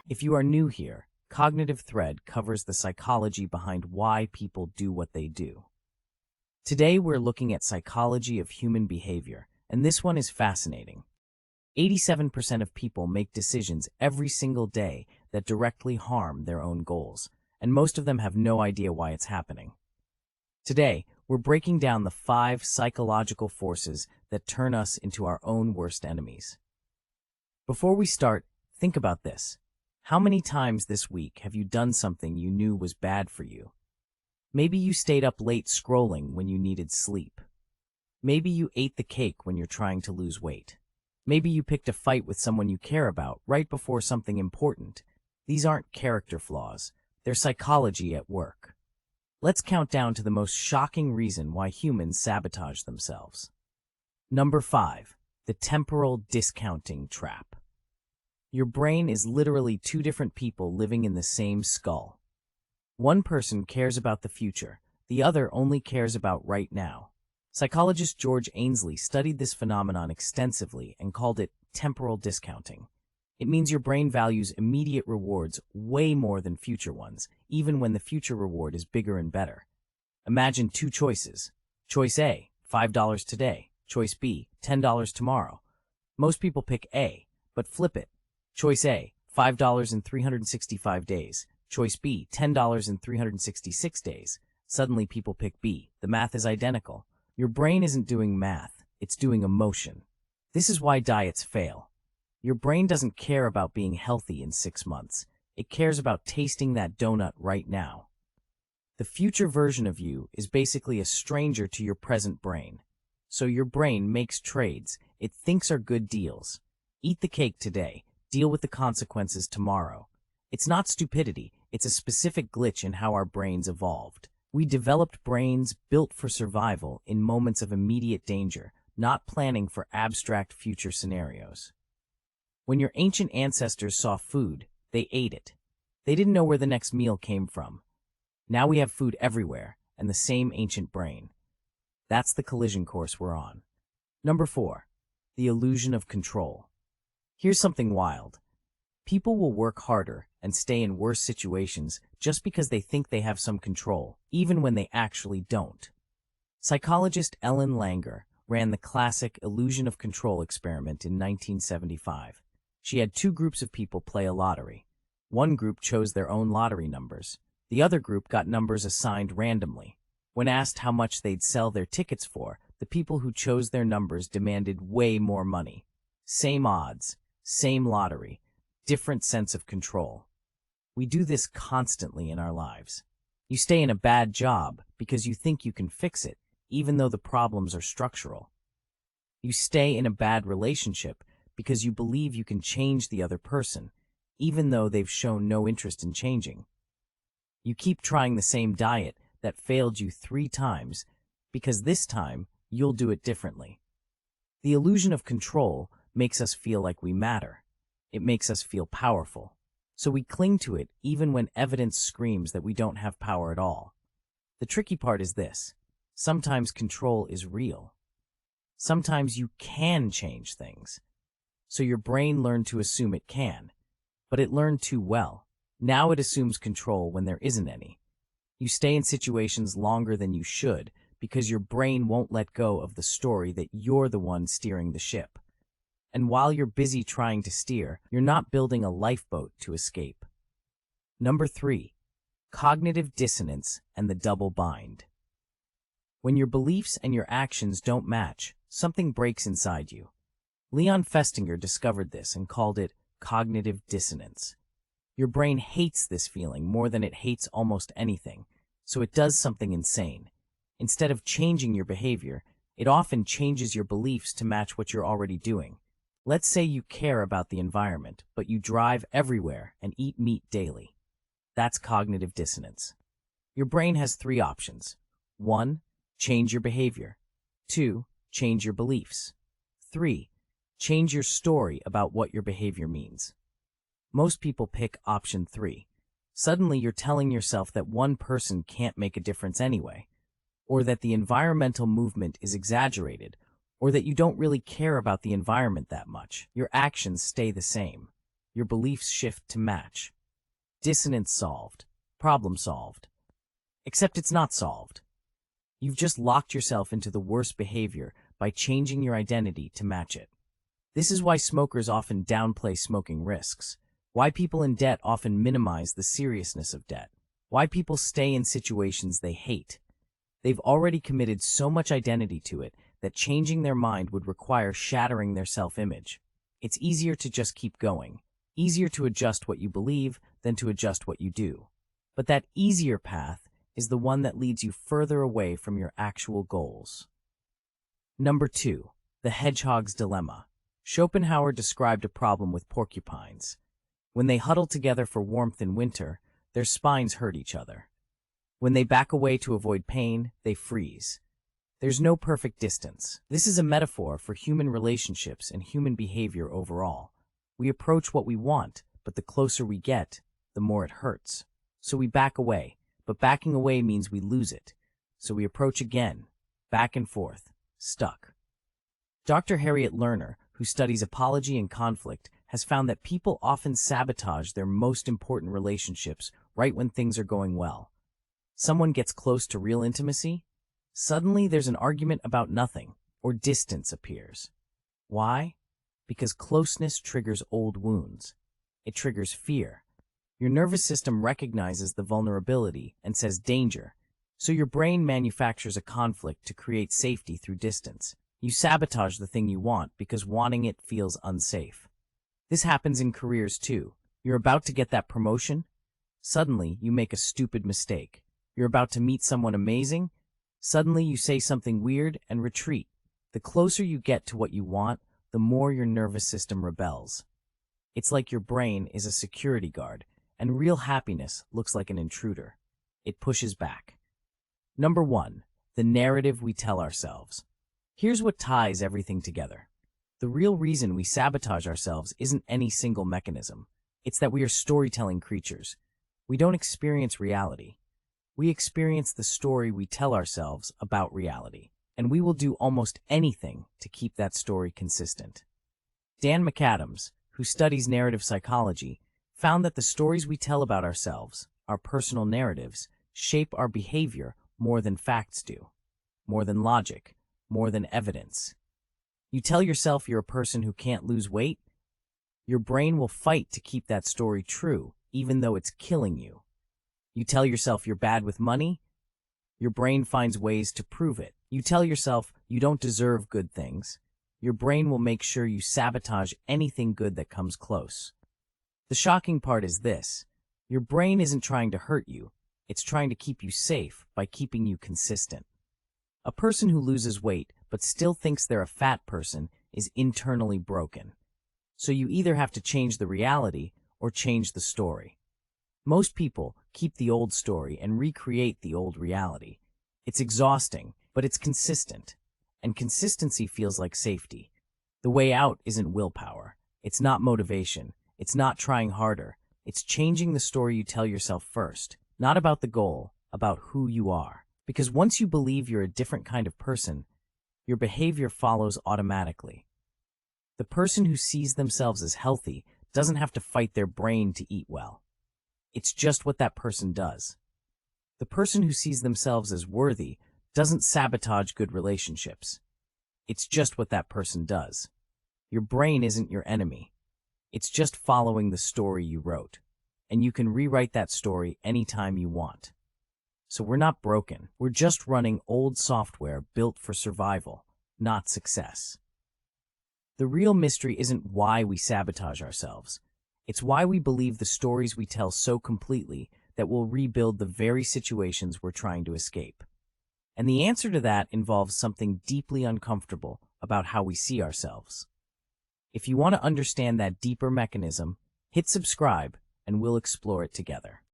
If you are new here, Cognitive Thread covers the psychology behind why people do what they do. Today we're looking at psychology of human behavior, and this one is fascinating. 87% of people make decisions every single day that directly harm their own goals, and most of them have no idea why it's happening. Today, we're breaking down the 5 psychological forces that turn us into our own worst enemies. Before we start, think about this. How many times this week have you done something you knew was bad for you? Maybe you stayed up late scrolling when you needed sleep. Maybe you ate the cake when you're trying to lose weight. Maybe you picked a fight with someone you care about right before something important. These aren't character flaws, they're psychology at work. Let's count down to the most shocking reason why humans sabotage themselves. Number 5. The temporal discounting trap. Your brain is literally 2 different people living in the same skull. One person cares about the future, the other only cares about right now. Psychologist George Ainsley studied this phenomenon extensively and called it temporal discounting. It means your brain values immediate rewards way more than future ones, even when the future reward is bigger and better. Imagine 2 choices. Choice A, $5 today. Choice B, $10 tomorrow. Most people pick A, but flip it. Choice A, $5 in 365 days. Choice B, $10 in 366 days. Suddenly people pick B. The math is identical. Your brain isn't doing math, it's doing emotion. This is why diets fail. Your brain doesn't care about being healthy in 6 months. It cares about tasting that donut right now. The future version of you is basically a stranger to your present brain. So your brain makes trades it thinks are good deals. Eat the cake today. Deal with the consequences tomorrow. It's not stupidity, it's a specific glitch in how our brains evolved. We developed brains built for survival in moments of immediate danger, not planning for abstract future scenarios. When your ancient ancestors saw food, they ate it. They didn't know where the next meal came from. Now we have food everywhere, and the same ancient brain. That's the collision course we're on. Number 4. The illusion of control. Here's something wild. People will work harder and stay in worse situations just because they think they have some control, even when they actually don't. Psychologist Ellen Langer ran the classic illusion of control experiment in 1975. She had 2 groups of people play a lottery. One group chose their own lottery numbers. The other group got numbers assigned randomly. When asked how much they'd sell their tickets for, the people who chose their numbers demanded way more money. Same odds, same lottery, different sense of control. We do this constantly in our lives. You stay in a bad job because you think you can fix it, even though the problems are structural. You stay in a bad relationship because you believe you can change the other person, even though they've shown no interest in changing. You keep trying the same diet that failed you 3 times because this time you'll do it differently. The illusion of control makes us feel like we matter. It makes us feel powerful. So we cling to it even when evidence screams that we don't have power at all. The tricky part is this. Sometimes control is real. Sometimes you can change things. So your brain learned to assume it can, but it learned too well. Now it assumes control when there isn't any. You stay in situations longer than you should because your brain won't let go of the story that you're the one steering the ship. And while you're busy trying to steer, you're not building a lifeboat to escape. Number 3. Cognitive dissonance and the double bind. When your beliefs and your actions don't match, something breaks inside you. Leon Festinger discovered this and called it cognitive dissonance. Your brain hates this feeling more than it hates almost anything, so it does something insane. Instead of changing your behavior, it often changes your beliefs to match what you're already doing. Let's say you care about the environment, but you drive everywhere and eat meat daily. That's cognitive dissonance. Your brain has 3 options. 1. Change your behavior. 2. Change your beliefs. 3. Change your story about what your behavior means. Most people pick option 3. Suddenly you're telling yourself that one person can't make a difference anyway, or that the environmental movement is exaggerated, or that you don't really care about the environment that much. Your actions stay the same. your beliefs shift to match. Dissonance solved. Problem solved. Except it's not solved. You've just locked yourself into the worst behavior by changing your identity to match it. This is why smokers often downplay smoking risks, why people in debt often minimize the seriousness of debt, why people stay in situations they hate. They've already committed so much identity to it that changing their mind would require shattering their self-image. It's easier to just keep going, easier to adjust what you believe than to adjust what you do. But that easier path is the one that leads you further away from your actual goals. Number 2. The hedgehog's dilemma. Schopenhauer described a problem with porcupines. When they huddle together for warmth in winter, their spines hurt each other. When they back away to avoid pain, they freeze. There's no perfect distance. This is a metaphor for human relationships and human behavior overall. We approach what we want, but the closer we get, the more it hurts. So we back away, but backing away means we lose it. So we approach again, back and forth, stuck. Dr. Harriet Lerner, who studies apology and conflict, has found that people often sabotage their most important relationships right when things are going well. Someone gets close to real intimacy, suddenly there's an argument about nothing, or distance appears. Why? Because closeness triggers old wounds. It triggers fear. Your nervous system recognizes the vulnerability and says danger, so your brain manufactures a conflict to create safety through distance. You sabotage the thing you want because wanting it feels unsafe. This happens in careers too. You're about to get that promotion. Suddenly, you make a stupid mistake. You're about to meet someone amazing. Suddenly, you say something weird and retreat. The closer you get to what you want, the more your nervous system rebels. It's like your brain is a security guard, and real happiness looks like an intruder. It pushes back. Number 1. The narrative we tell ourselves. Here's what ties everything together. The real reason we sabotage ourselves isn't any single mechanism. It's that we are storytelling creatures. We don't experience reality. We experience the story we tell ourselves about reality, and we will do almost anything to keep that story consistent. Dan McAdams, who studies narrative psychology, found that the stories we tell about ourselves, our personal narratives, shape our behavior more than facts do, more than logic, more than evidence. You tell yourself you're a person who can't lose weight, your brain will fight to keep that story true, even though it's killing you. You tell yourself you're bad with money, your brain finds ways to prove it. You tell yourself you don't deserve good things, your brain will make sure you sabotage anything good that comes close. The shocking part is this: your brain isn't trying to hurt you, it's trying to keep you safe by keeping you consistent. A person who loses weight but still thinks they're a fat person is internally broken. So you either have to change the reality or change the story. Most people keep the old story and recreate the old reality. It's exhausting, but it's consistent. And consistency feels like safety. The way out isn't willpower. It's not motivation. It's not trying harder. It's changing the story you tell yourself first. Not about the goal, about who you are. Because once you believe you're a different kind of person, your behavior follows automatically. The person who sees themselves as healthy doesn't have to fight their brain to eat well. It's just what that person does. The person who sees themselves as worthy doesn't sabotage good relationships. It's just what that person does. Your brain isn't your enemy. It's just following the story you wrote. And you can rewrite that story anytime you want. So we're not broken. We're just running old software built for survival, not success. The real mystery isn't why we sabotage ourselves. It's why we believe the stories we tell so completely that we'll rebuild the very situations we're trying to escape. And the answer to that involves something deeply uncomfortable about how we see ourselves. If you want to understand that deeper mechanism, hit subscribe and we'll explore it together.